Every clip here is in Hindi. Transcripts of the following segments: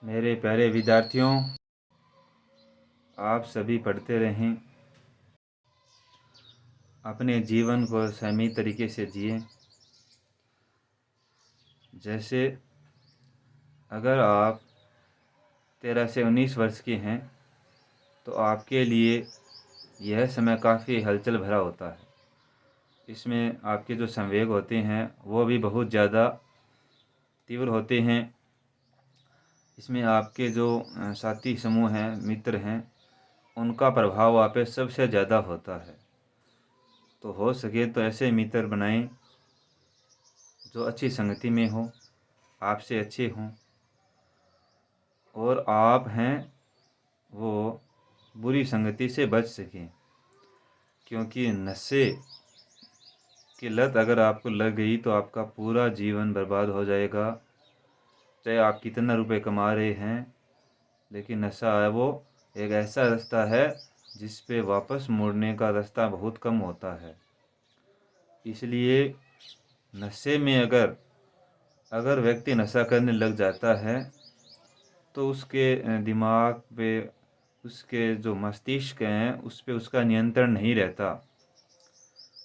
मेरे प्यारे विद्यार्थियों, आप सभी पढ़ते रहें, अपने जीवन को सही तरीके से जिएं। जैसे अगर आप 13 से 19 वर्ष के हैं तो आपके लिए यह समय काफ़ी हलचल भरा होता है। इसमें आपके जो संवेग होते हैं वो भी बहुत ज़्यादा तीव्र होते हैं। इसमें आपके जो साथी समूह हैं, मित्र हैं, उनका प्रभाव आप पे सबसे ज़्यादा होता है। तो हो सके तो ऐसे मित्र बनाएं जो अच्छी संगति में हो, आपसे अच्छे हों, और आप हैं वो बुरी संगति से बच सकें। क्योंकि नशे की लत अगर आपको लग गई तो आपका पूरा जीवन बर्बाद हो जाएगा। चाहे आप कितना रुपए कमा रहे हैं, लेकिन नशा है वो एक ऐसा रास्ता है जिस पे वापस मुड़ने का रास्ता बहुत कम होता है। इसलिए नशे में अगर व्यक्ति नशा करने लग जाता है तो उसके दिमाग पे, उसके जो मस्तिष्क हैं उस पे उसका नियंत्रण नहीं रहता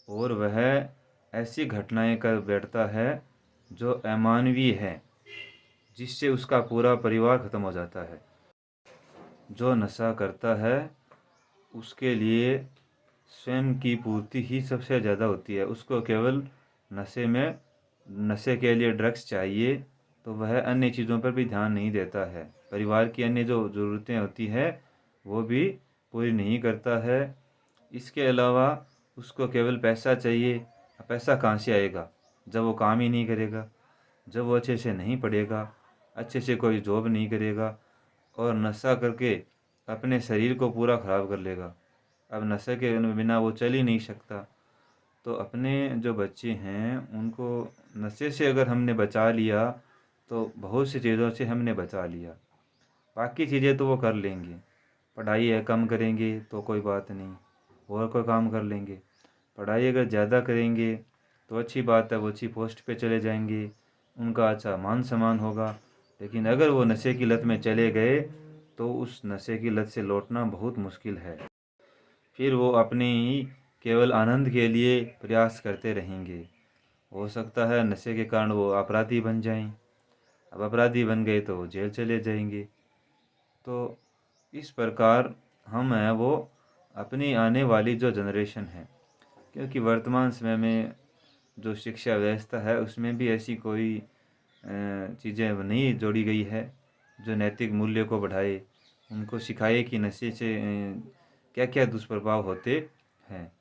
और वह ऐसी घटनाएं कर बैठता है जो अमानवीय है, जिससे उसका पूरा परिवार ख़त्म हो जाता है। जो नशा करता है उसके लिए स्वयं की पूर्ति ही सबसे ज़्यादा होती है। उसको केवल नशे के लिए ड्रग्स चाहिए, तो वह अन्य चीज़ों पर भी ध्यान नहीं देता है। परिवार की अन्य जो ज़रूरतें होती है वो भी पूरी नहीं करता है। इसके अलावा उसको केवल पैसा चाहिए। पैसा कहाँ से आएगा जब वो काम ही नहीं करेगा, जब वो अच्छे से नहीं पढ़ेगा, अच्छे से कोई जॉब नहीं करेगा और नशा करके अपने शरीर को पूरा ख़राब कर लेगा। अब नशे के बिना वो चल ही नहीं सकता। तो अपने जो बच्चे हैं उनको नशे से अगर हमने बचा लिया तो बहुत सी चीज़ों से हमने बचा लिया। बाकी चीज़ें तो वो कर लेंगे, पढ़ाई है कम करेंगे तो कोई बात नहीं, और कोई काम कर लेंगे। पढ़ाई अगर ज़्यादा करेंगे तो अच्छी बात है, वो अच्छी पोस्ट पे चले जाएंगे, उनका अच्छा मान सम्मान होगा। लेकिन अगर वो नशे की लत में चले गए तो उस नशे की लत से लौटना बहुत मुश्किल है। फिर वो अपने ही केवल आनंद के लिए प्रयास करते रहेंगे। हो सकता है नशे के कारण वो अपराधी बन जाएं। अब अपराधी बन गए तो वो जेल चले जाएंगे। तो इस प्रकार हम हैं वो अपनी आने वाली जो जनरेशन है, क्योंकि वर्तमान समय में जो शिक्षा व्यवस्था है उसमें भी ऐसी कोई चीज़ें नहीं जोड़ी गई है जो नैतिक मूल्य को बढ़ाए, उनको सिखाए कि नशे से क्या क्या दुष्प्रभाव होते हैं।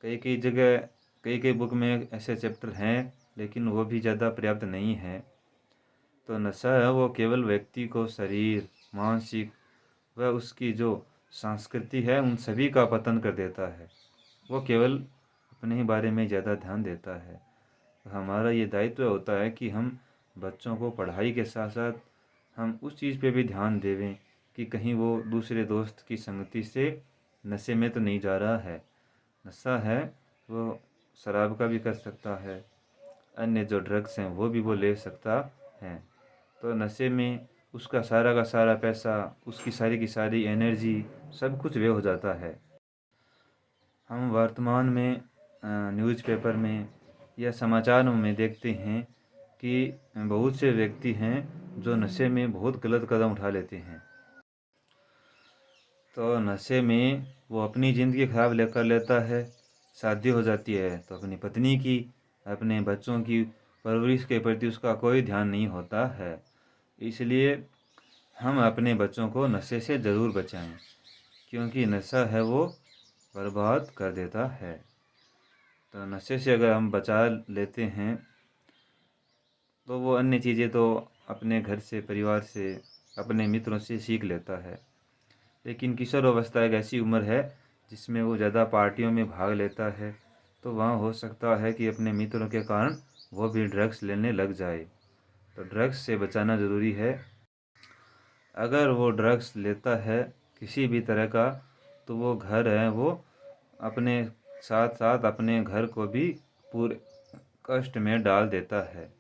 कई कई जगह, कई कई बुक में ऐसे चैप्टर हैं, लेकिन वो भी ज़्यादा पर्याप्त नहीं है। तो नशा है वो केवल व्यक्ति को शरीर, मानसिक व उसकी जो संस्कृति है उन सभी का पतन कर देता है। वो केवल अपने ही बारे में ज़्यादा ध्यान देता है। हमारा ये दायित्व होता है कि हम बच्चों को पढ़ाई के साथ साथ हम उस चीज़ पे भी ध्यान देवें कि कहीं वो दूसरे दोस्त की संगति से नशे में तो नहीं जा रहा है। नशा है वो शराब का भी कर सकता है, अन्य जो ड्रग्स हैं वो भी वो ले सकता है। तो नशे में उसका सारा का सारा पैसा, उसकी सारी की सारी एनर्जी, सब कुछ व्यय हो जाता है। हम वर्तमान में न्यूज़पेपर में या समाचारों में देखते हैं कि बहुत से व्यक्ति हैं जो नशे में बहुत गलत कदम उठा लेते हैं। तो नशे में वो अपनी ज़िंदगी ख़राब कर लेता है। शादी हो जाती है तो अपनी पत्नी की, अपने बच्चों की परवरिश के प्रति उसका कोई ध्यान नहीं होता है। इसलिए हम अपने बच्चों को नशे से ज़रूर बचाएं, क्योंकि नशा है वो बर्बाद कर देता है। तो नशे से अगर हम बचा लेते हैं तो वो अन्य चीज़ें तो अपने घर से, परिवार से, अपने मित्रों से सीख लेता है। लेकिन किशोर अवस्था एक ऐसी उम्र है जिसमें वो ज़्यादा पार्टियों में भाग लेता है, तो वहाँ हो सकता है कि अपने मित्रों के कारण वो भी ड्रग्स लेने लग जाए। तो ड्रग्स से बचाना ज़रूरी है। अगर वो ड्रग्स लेता है किसी भी तरह का, तो वो घर है वो अपने साथ साथ अपने घर को भी पूरे कष्ट में डाल देता है।